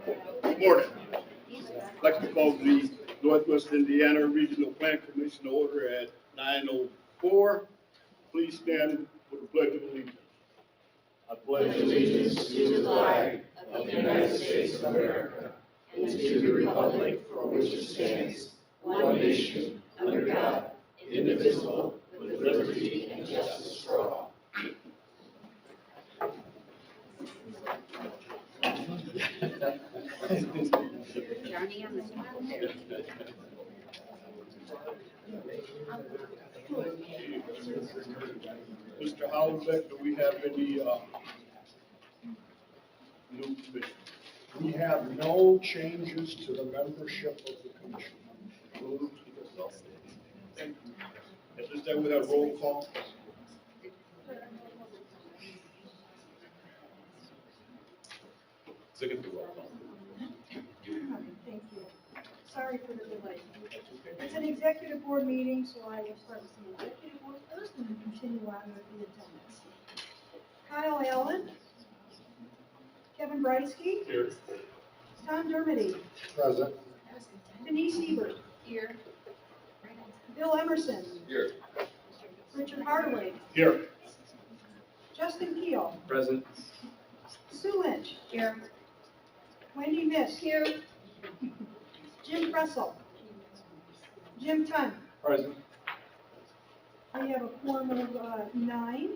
Good morning. I'd like to call the Northwest Indiana Regional Plan Commission order at 9:04. Please stand for the Pledge of Allegiance. I pledge Allegiance to the flag of the United States of America and to the republic for which it stands, one nation, under God, indivisible, with liberty and justice for all. Johnny on the spot there. Mr. Howard, do we have any new commission? We have no changes to the membership of the commission. Thank you. At this time, we have roll call. Second to roll call. Thank you. Sorry for the delay. It's an executive board meeting, so I will start with the executive board first and then continue on with the attendance. Kyle Allen. Kevin Breitsky. Here. Tom Dermody. Present. Denise Ebert. Here. Bill Emerson. Here. Richard Hardaway. Here. Justin Keel. Present. Sue Lynch. Here. Wendy Miss. Here. Jim Pressel. Jim Tunn. Present. We have a quorum of 9,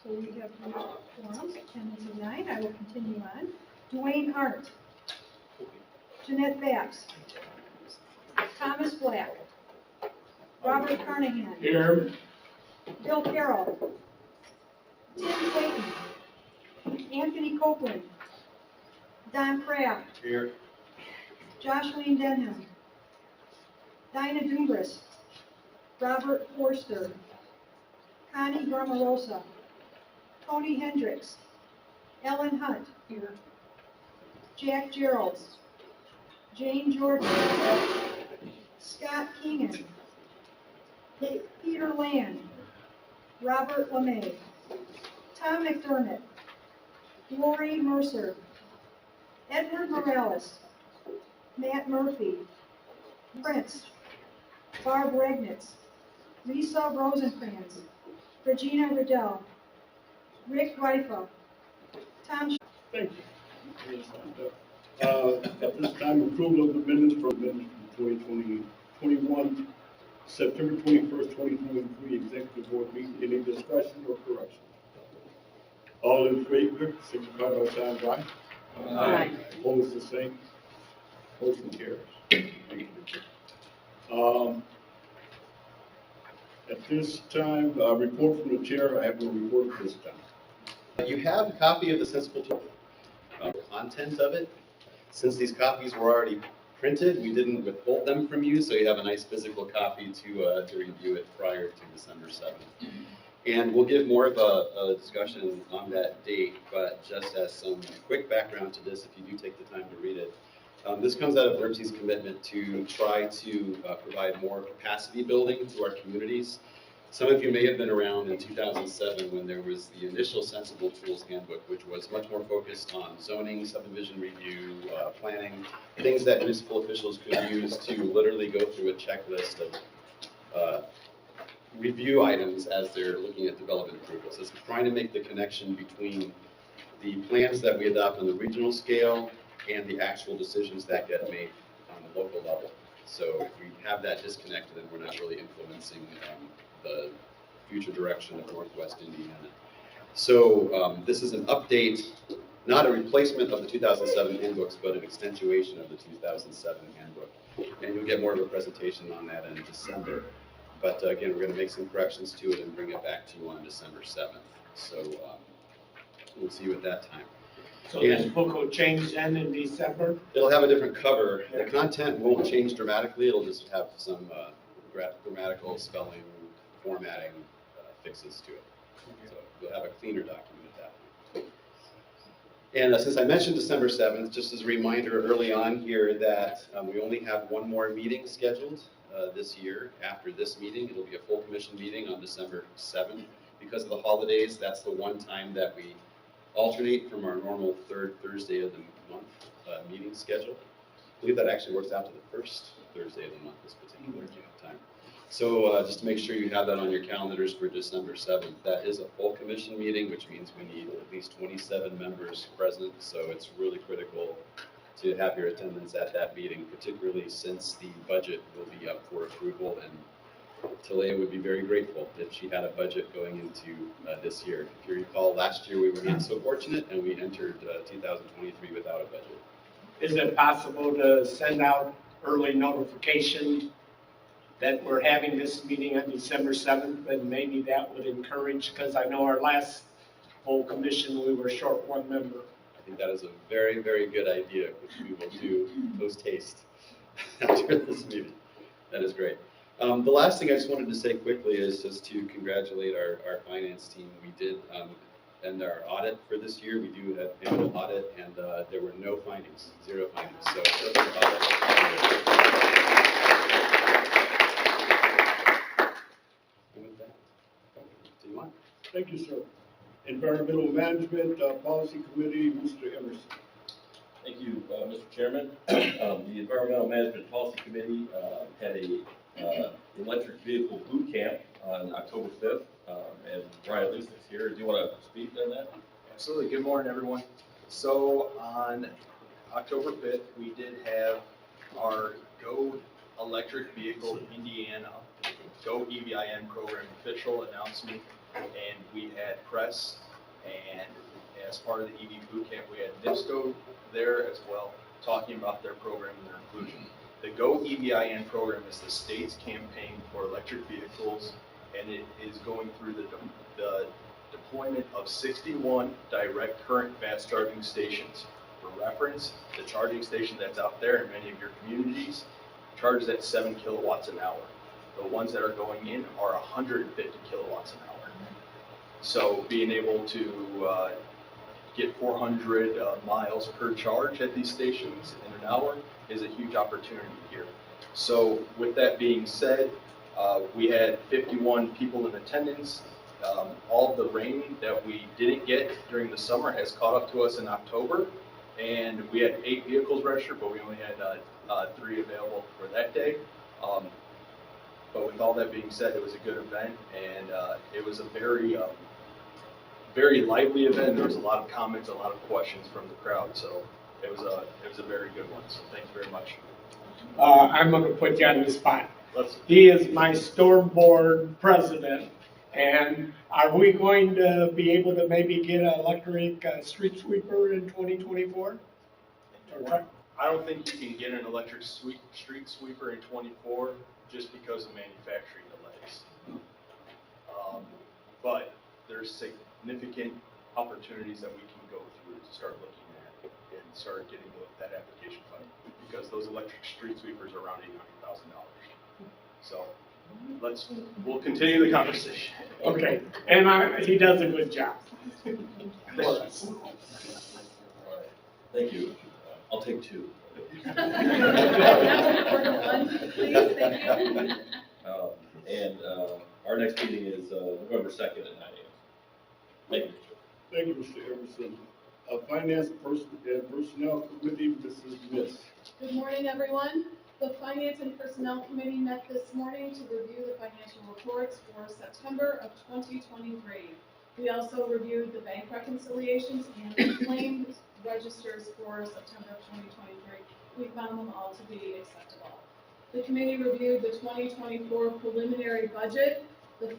so we have quorums, attendance of 9. I will continue on. Dwayne Hart. Jeanette Bass. Thomas Black. Robert Carnahan. Here. Bill Carroll. Tim Clayton. Anthony Copeland. Don Kraft. Here. Joshua Denham. Dinah Dumbris. Robert Forster. Connie Barmarosa. Tony Hendricks. Ellen Hunt. Here. Jack Gerald. Jane Jordan. Scott Keenan. Peter Land. Robert LeMay. Tom McDermott. Lori Mercer. Edward Morales. Matt Murphy. Prince. Barb Regnitz. Lisa Rosencrantz. Regina Riddell. Rick Rifa. Tom. Thank you. At this time, approval of the minutes from 2021, September 21st, 2023, Executive Board meeting. Any discussion or correction? All in favor, signify by saying aye. Aye. Opposed, the same. Motion carries. Thank you. At this time, report from the chair. I have no report this time. You have a copy of the sensible content of it. Since these copies were already printed, we didn't withhold them from you, so you have a nice physical copy to review it prior to December 7th. And we'll give more of a discussion on that date, but just as some quick background to this, if you do take the time to read it, this comes out of NERC's commitment to try to provide more capacity building to our communities. Some of you may have been around in 2007 when there was the initial Sensible Tools Handbook, which was much more focused on zoning, subdivision review, planning, things that municipal officials could use to literally go through a checklist of review items as they're looking at development approvals. It's trying to make the connection between the plans that we adopt on the regional scale and the actual decisions that get made on the local level. So if we have that disconnected, then we're not really influencing the future direction of Northwest Indiana. So this is an update, not a replacement of the 2007 handbooks, but an extensuation of the 2007 handbook. And you'll get more of a presentation on that in December. But again, we're going to make some corrections to it and bring it back to you on December 7th. So we'll see you at that time. So this book will change then in December? It'll have a different cover. The content won't change dramatically. It'll just have some grammatical, spelling, formatting fixes to it. So you'll have a cleaner document at that point. And since I mentioned December 7th, just as a reminder early on here that we only have one more meeting scheduled this year. After this meeting, it'll be a full commission meeting on December 7th. Because of the holidays, that's the one time that we alternate from our normal third Thursday of the month. meeting schedule. I believe that actually works out to the first Thursday of the month, this particular time. So just to make sure you have that on your calendars for December 7th, that is a full commission meeting, which means we need at least 27 members present. So it's really critical to have your attendance at that meeting, particularly since the budget will be up for approval. And Talia would be very grateful if she had a budget going into this year. If you recall, last year we were not so fortunate and we entered 2023 without a budget. Is it possible to send out early notification that we're having this meeting on December 7th? And maybe that would encourage, because I know our last full commission, we were short one member. I think that is a very, very good idea, which we will do post haste after this meeting. That is great. The last thing I just wanted to say quickly is just to congratulate our finance team. We did end our audit for this year. We do have annual audit, and there were no findings, 0 findings. So perfect audit. And with that, do you want? Thank you, sir. Environmental Management Policy Committee, Mr. Emerson. Thank you, Mr. Chairman. The Environmental Management Policy Committee had a electric vehicle boot camp on October 5th, and Brian Lee's here. Do you want to speak on that? Absolutely. Good morning, everyone. So on October 5th, we did have our Go Electric Vehicle Indiana, Go EVIN program official announcement, and we had press, and as part of the EV boot camp, we had NIPSCO there as well, talking about their program and their inclusion. The Go EVIN program is the state's campaign for electric vehicles, and it is going through the deployment of 61 direct current fast charging stations. For reference, the charging station that's out there in many of your communities charges at 7 kilowatts an hour. The ones that are going in are 150 kilowatts an hour. So being able to get 400 miles per charge at these stations in an hour is a huge opportunity here. So with that being said, we had 51 people in attendance. All the rain that we didn't get during the summer has caught up to us in October, and we had 8 vehicles registered, but we only had 3 available for that day. But with all that being said, it was a good event, and it was a very, very lively event. There was a lot of comments, a lot of questions from the crowd, so it was a very good one. So thank you very much. I'm going to put you on the spot. He is my storm board president, and are we going to be able to maybe get an electric street sweeper in 2024? I don't think you can get an electric street sweeper in 24 just because of manufacturing delays. But there's significant opportunities that we can go through to start looking at and start getting that application funded, because those electric street sweepers are around $800,000. So we'll continue the conversation. Okay, and he does a good job for us. Thank you. I'll take 2. And our next meeting is November 2nd at 9 a.m. Thank you. Thank you, Mr. Emerson. Finance and Personnel Committee, Mrs. Miss. Good morning, everyone. The Finance and Personnel Committee met this morning to review the financial reports for September of 2023. We also reviewed the bank reconciliations and the claim registers for September of 2023. We found them all to be acceptable. The committee reviewed the 2024 preliminary budget. The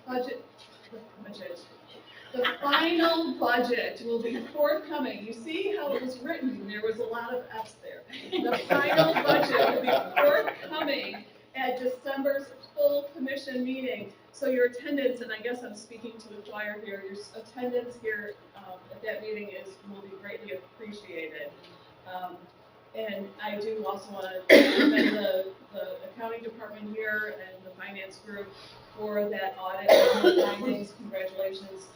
final budget will be forthcoming. You see how it was written? There was a lot of F's there. The final budget will be forthcoming at December's full commission meeting. So your attendance, and I guess I'm speaking to the choir here, your attendance here at that meeting will be greatly appreciated. And I do also want to commend the accounting department here and the finance group for that audit and the findings. Congratulations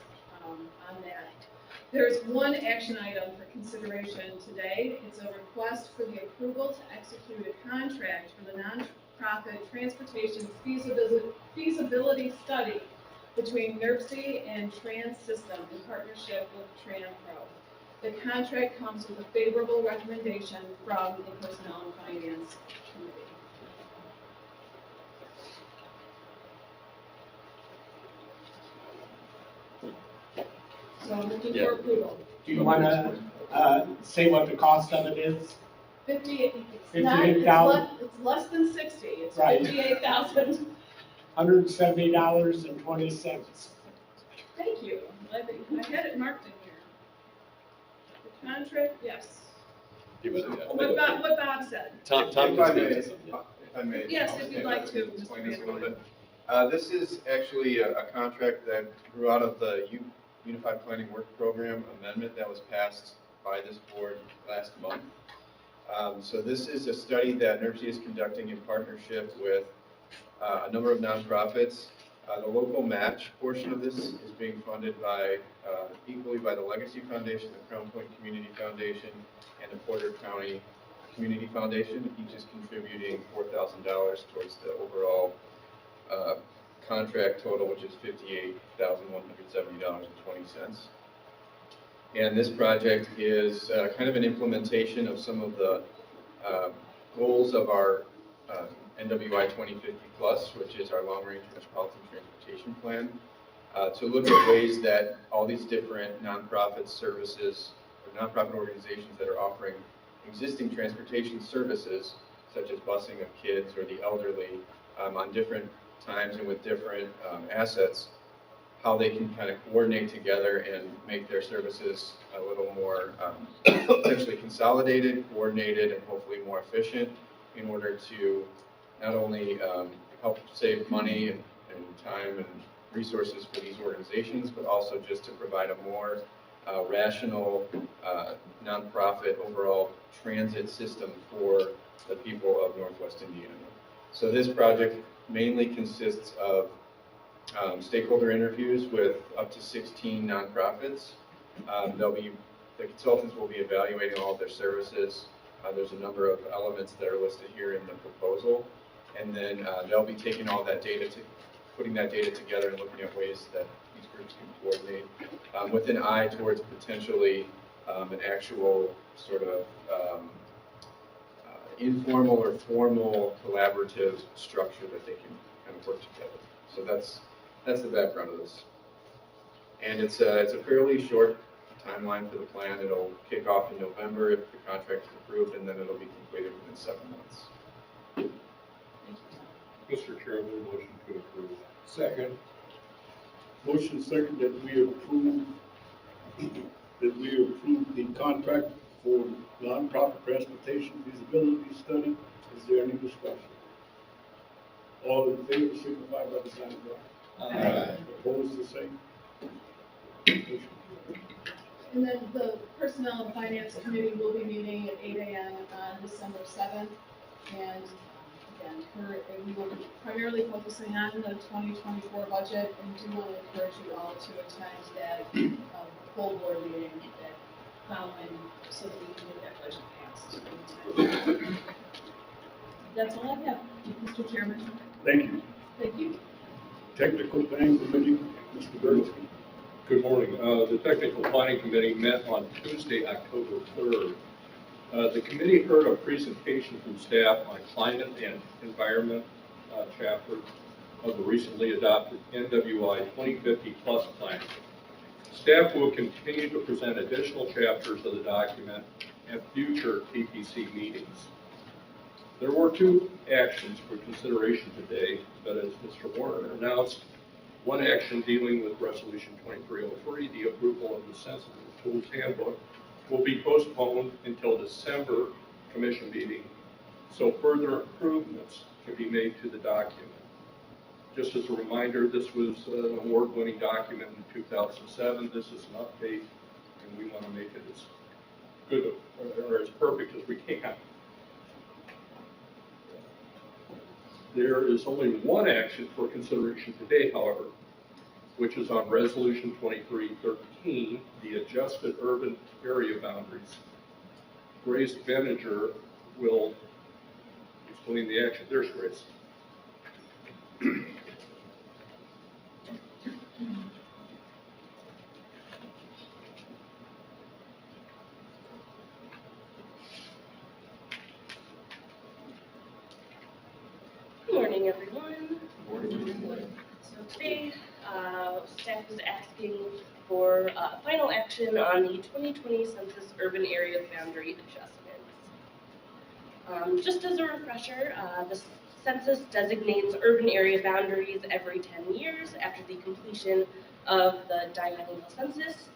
on that. There's one action item for consideration today. It's a request for the approval to execute a contract for the nonprofit transportation feasibility study between NERC and Trans System in partnership with TranPro. The contract comes with a favorable recommendation from the Personnel and Finance Committee. So I'm looking for approval. Do you want to say what the cost of it is? 58, it's not, it's 58,000. less than 60, it's Right. 58,000. $170.20. Thank you. I had it marked in here. The contract, yes. Give it a- What Bob said. Tom If can I speak may, to something. if I may. Yes, I'll if you'd stand like up to, and Mr. explain this a little Van bit. This is actually a contract that grew out of the Unified Planning Work Program amendment that was passed by this board last month. So this is a study that NERC is conducting in partnership with a number of nonprofits. The local match portion of this is being funded by equally by the Legacy Foundation, the Crown Point Community Foundation, and the Porter County Community Foundation. Each is contributing $4,000 towards the overall contract total, which is $58,170.20. And this project is kind of an implementation of some of the goals of our NWI 2050 Plus, which is our long-range metropolitan transportation plan, to look at ways that all these different nonprofit services or nonprofit organizations that are offering existing transportation services, such as busing of kids or the elderly, on different times and with different assets, how they can kind of coordinate together and make their services a little more potentially consolidated, coordinated, and hopefully more efficient in order to not only help save money and time and resources for these organizations, but also just to provide a more rational nonprofit overall transit system for the people of Northwest Indiana. So this project mainly consists of stakeholder interviews with up to 16 nonprofits. The consultants will be evaluating all of their services. There's a number of elements that are listed here in the proposal. And then they'll be taking all that data, putting that data together and looking at ways that these groups can coordinate with an eye towards potentially an actual sort of informal or formal collaborative structure that they can kind of work together. So that's the background of this. And it's a fairly short timeline for the plan. It'll kick off in November if the contract is approved, and then it'll be completed within 7 months. Mr. Chairman, motion to approve. Second. Motion second that we approve the contract for nonprofit transportation feasibility study. Is there any discussion? All in favor, signify by the sign of aye. Opposed, the same. And then the Personnel and Finance Committee will be meeting at 8 a.m. on December 7th. And again, we will be primarily focusing on the 2024 budget, and do want to encourage you all to attend that full board meeting that following, so that we can get that budget passed in time. That's all I have, Mr. Chairman. Thank you. Thank you. Technical Planning Committee, Mr. Bernstein. Good morning. The Technical Planning Committee met on Tuesday, October 3rd. The committee heard a presentation from staff on climate and environment chapter of the recently adopted NWI 2050 Plus plan. Staff will continue to present additional chapters of the document at future TPC meetings. There were 2 actions for consideration today, but as Mr. Warner announced, one action dealing with Resolution 2303, the approval of the Sensitive Tools Handbook, will be postponed until December commission meeting, so further improvements can be made to the document. Just as a reminder, this was an award-winning document in 2007. This is an update, and we want to make it as good or as perfect as we can. There is only one action for consideration today, however, which is on Resolution 2313, the adjusted urban area boundaries. Grace Veninger will explain the action. There's Grace. morning, everyone. So today, staff is asking for final action on the 2020 Census Urban Area Boundary Adjustments. Just as a refresher, the census designates urban area boundaries every 10 years after the completion of the biennial census.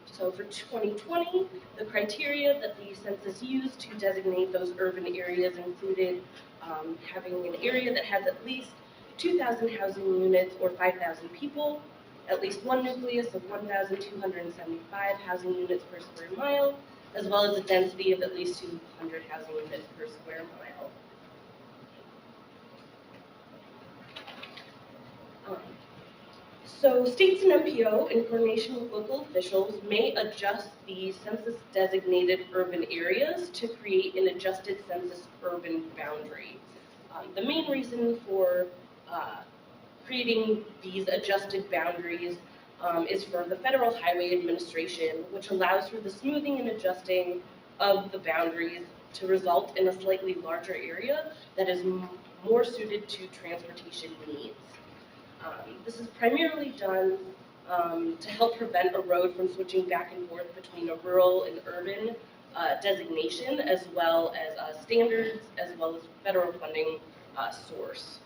So for 2020, the criteria that the census used to designate those urban areas included having an area that has at least 2,000 housing units or 5,000 people, at least one nucleus of 1,275 housing units per square mile, as well as a density of at least 200 housing units per square mile. So states and MPO, in coordination with local officials, may adjust the census-designated urban areas to create an adjusted census urban boundary. The main reason for creating these adjusted boundaries is for the Federal Highway Administration, which allows for the smoothing and adjusting of the boundaries to result in a slightly larger area that is more suited to transportation needs. This is primarily done to help prevent a road from switching back and forth between a rural and urban designation, as well as standards, as well as federal funding source.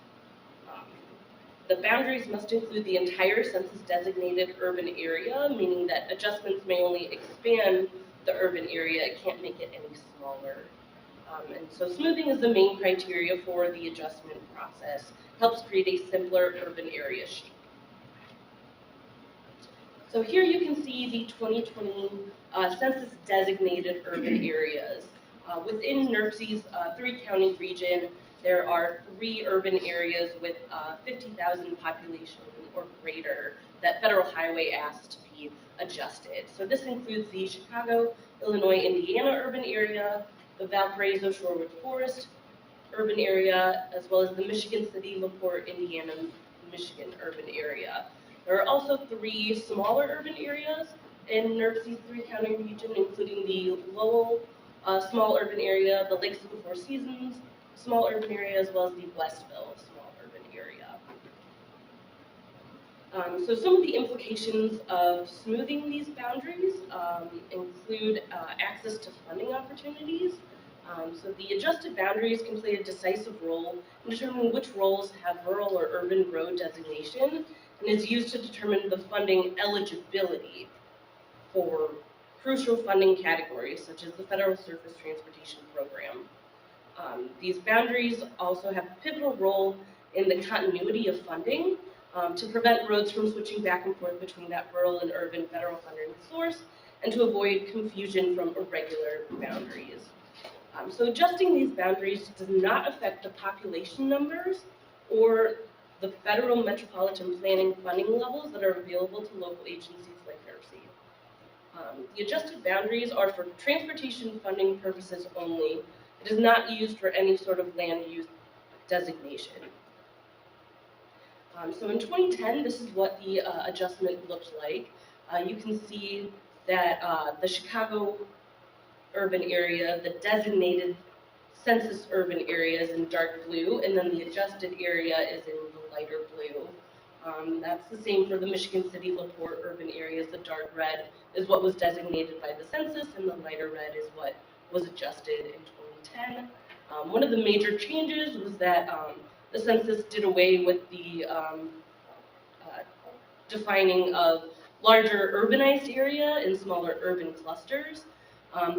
The boundaries must include the entire census-designated urban area, meaning that adjustments may only expand the urban area, it can't make it any smaller. And so smoothing is the main criteria for the adjustment process. Helps create a simpler urban area shape. So here you can see the 2020 census-designated urban areas. Within NERC's 3-county region, there are 3 urban areas with 50,000 population or greater that Federal Highway asked to be adjusted. So this includes the Chicago, Illinois, Indiana urban area, the Valparaiso Shorewood Forest urban area, as well as the Michigan City, LaPorte, Indiana, Michigan urban area. There are also 3 smaller urban areas in NERC's 3-county region, including the Lowell small urban area, the Lakes of the Four Seasons small urban area, as well as the Westville small urban area. So some of the implications of smoothing these boundaries include access to funding opportunities. So the adjusted boundaries can play a decisive role in determining which roles have rural or urban road designation, and is used to determine the funding eligibility for crucial funding categories, such as the Federal Surface Transportation Program. These boundaries also have a pivotal role in the continuity of funding to prevent roads from switching back and forth between that rural and urban federal funding source, and to avoid confusion from irregular boundaries. So adjusting these boundaries does not affect the population numbers or the federal metropolitan planning funding levels that are available to local agencies like NERC. The adjusted boundaries are for transportation funding purposes only. It is not used for any sort of land use designation. So in 2010, this is what the adjustment looked like. You can see that the Chicago urban area, the designated census urban area is in dark blue, and then the adjusted area is in the lighter blue. That's the same for the Michigan City, LaPorte urban areas. The dark red is what was designated by the census, and the lighter red is what was adjusted in 2010. One of the major changes was that the census did away with the defining of larger urbanized area and smaller urban clusters.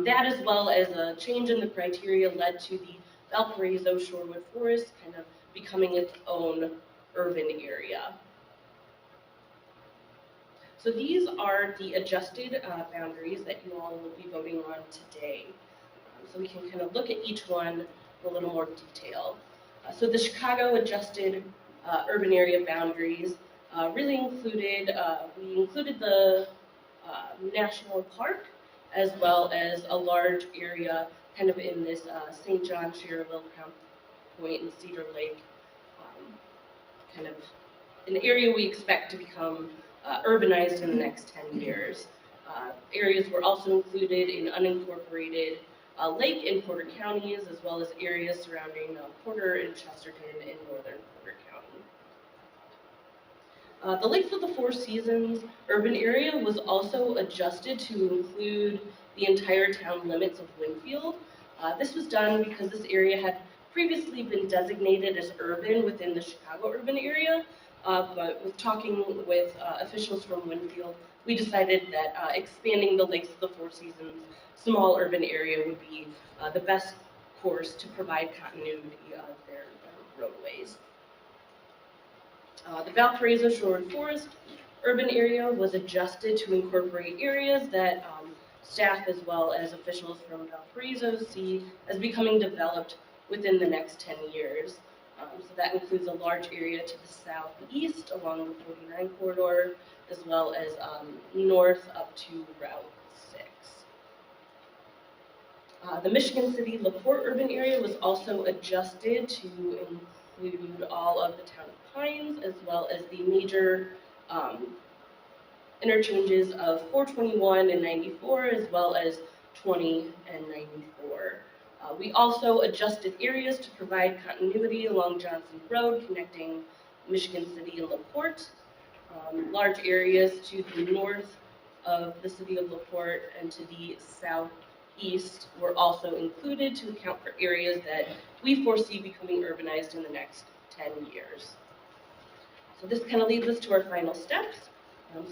That, as well as a change in the criteria, led to the Valparaiso Shorewood Forest kind of becoming its own urban area. So these are the adjusted boundaries that you all will be voting on today. So we can kind of look at each one in a little more detail. So the Chicago adjusted urban area boundaries really included, we included the National Park, as well as a large area kind of in this St. John, Cherville, Crown Point, and Cedar Lake, kind of an area we expect to become urbanized in the next 10 years. Areas were also included in unincorporated Lake in Porter counties, as well as areas surrounding Porter and Chesterton in northern Porter County. The Lakes of the Four Seasons urban area was also adjusted to include the entire town limits of Winfield. This was done because this area had previously been designated as urban within the Chicago urban area, but with talking with officials from Winfield, we decided that expanding the Lakes of the Four Seasons small urban area would be the best course to provide continuity of their roadways. The Valparaiso Shore and Forest urban area was adjusted to incorporate areas that staff as well as officials from Valparaiso see as becoming developed within the next 10 years. So that includes a large area to the southeast along the 49 corridor, as well as north up to Route 6. The Michigan City LaPorte urban area was also adjusted to include all of the town of Pines, as well as the major interchanges of 421 and 94, as well as 20 and 94. We also adjusted areas to provide continuity along Johnson Road, connecting Michigan City and LaPorte. Large areas to the north of the city of LaPorte and to the southeast were also included to account for areas that we foresee becoming urbanized in the next 10 years. So this kind of leads us to our final steps.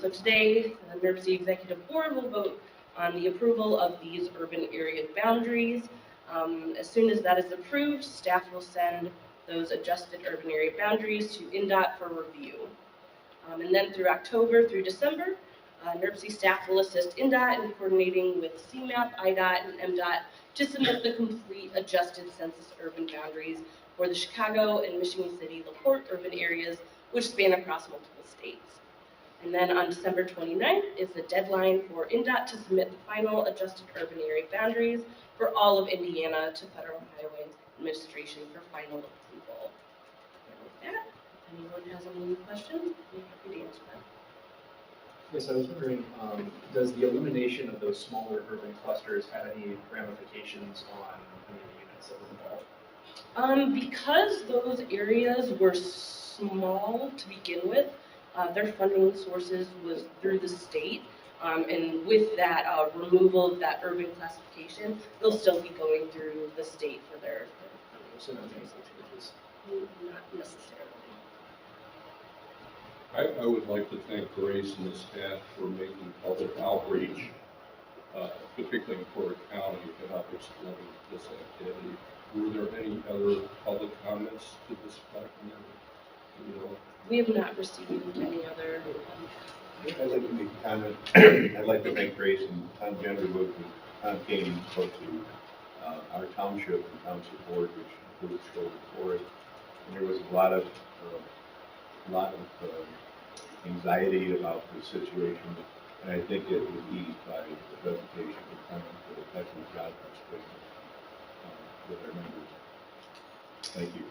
So today, the NERC Executive Board will vote on the approval of these urban area boundaries. As soon as that is approved, staff will send those adjusted urban area boundaries to INDOT for review. And then through October through December, NERC staff will assist INDOT in coordinating with CMAP, IDOT, and MDOT to submit the complete adjusted census urban boundaries for the Chicago and Michigan City LaPorte urban areas, which span across multiple states. And then on December 29th is the deadline for INDOT to submit the final adjusted urban area boundaries for all of Indiana to Federal Highway Administration for final approval. And with that, if anyone has any questions, I'm happy to answer them. Yes, I was wondering, does the elimination of those smaller urban clusters have any ramifications on any of the units that were involved? Because those areas were small to begin with, their funding sources was through the state. And with that removal of that urban classification, they'll still be going through the state for their funding. So no meaningful changes? Not necessarily. I would like to thank Grace and the staff for making public outreach, particularly in Porter County, to help explain this activity. Were there any other public comments to this document? We have not received any other. I'd like to make a comment. I'd like to thank Grace and Tom Genderwood and Tom Kane spoke to our township and township board, which includes Shoal Forest. And there was a lot of anxiety about the situation, and I think it was eased by the presentation of Tom for the excellent job with our members. Thank you.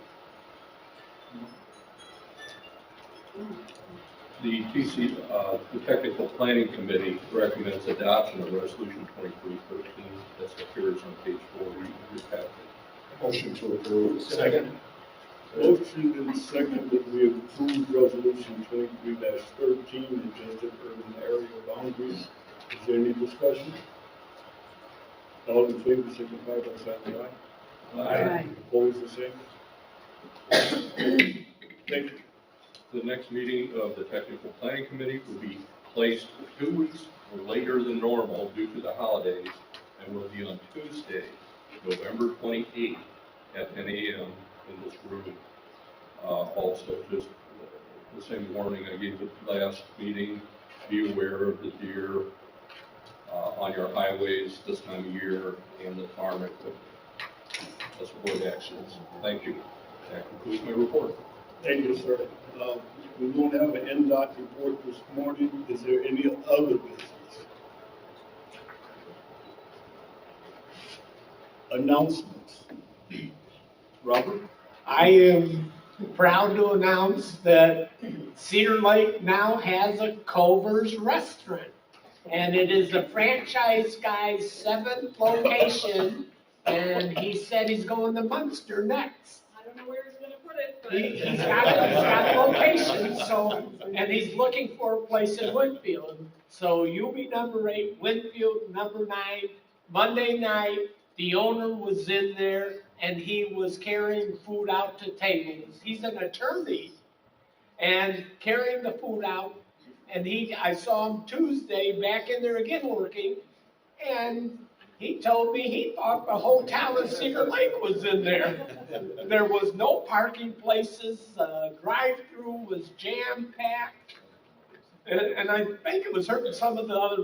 The Technical Planning Committee recommends adoption of Resolution 2313 that appears on page 4 of your packet. Motion to approve. Second. Motion and second that we approve resolution 23-13, adjusted urban area boundaries. Is there any discussion? All in favor, signify by saying aye. Aye. Opposed, the same. Thank you. The next meeting of the Technical Planning Committee will be placed 2 weeks later than normal due to the holidays and will be on Tuesday, November 28th at 10 a.m. in this room. Also, just the same warning I gave at the last meeting, be aware of the deer on your highways this time of year and the farm equipment. Let's avoid accidents. Thank you. That concludes my report. Thank you, sir. We won't have an NDOT report this morning. Is there any other business? Announcements. Robert? I am proud to announce that Cedar Lake now has a Culver's restaurant. And it is a Franchise Guy's 7th location And he said he's going to Munster next. I don't know where he's gonna put it, but. He's got locations, so, and he's looking for a place in Winfield. So UB number 8, Winfield number 9, Monday night, the owner was in there and he was carrying food out to tables. He's an attorney and carrying the food out. And I saw him Tuesday back in there again working, and he told me he thought the whole town of Cedar Lake was in there. There was no parking places, drive-through was jam-packed. And I think it was hurting some of the other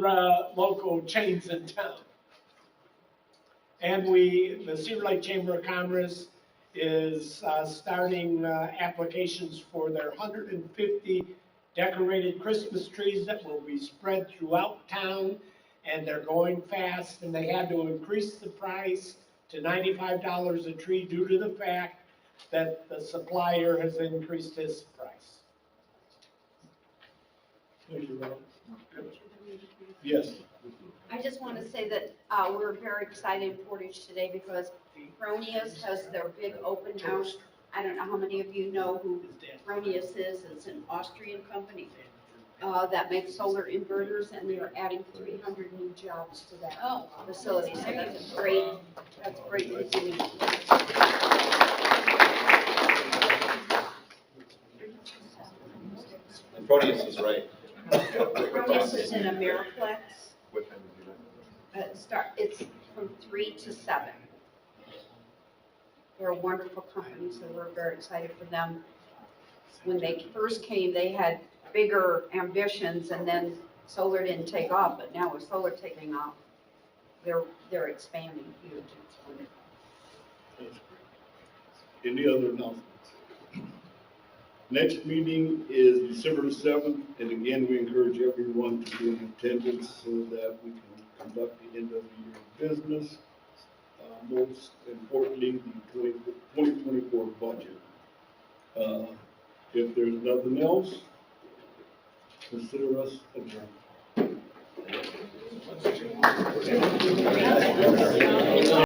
local chains in town. And the Cedar Lake Chamber of Commerce is starting applications for their 150 decorated Christmas trees that will be spread throughout town, and they're going fast, and they had to increase the price to $95 a tree due to the fact that the supplier has increased his price. Thank you, Rob. Yes. I just want to say that we're very excited in Portage today because Fronius has their big open house. I don't know how many of you know who Fronius is. It's an Austrian company that makes solar inverters, and they are adding 300 new jobs to that facility. So that's great news. And Proteus is right. Fronius is in Ameriplex. What time is it? It's from 3 to 7. They're a wonderful company, so we're very excited for them. When they first came, they had bigger ambitions, and then solar didn't take off, but now with solar taking off, they're expanding huge. It's wonderful. Any other announcements? Next meeting is December 7th, and again, we encourage everyone to be in attendance so that we can conduct the end of the year business. Most importantly, the 2024 budget. If there's nothing else, consider us adjourned.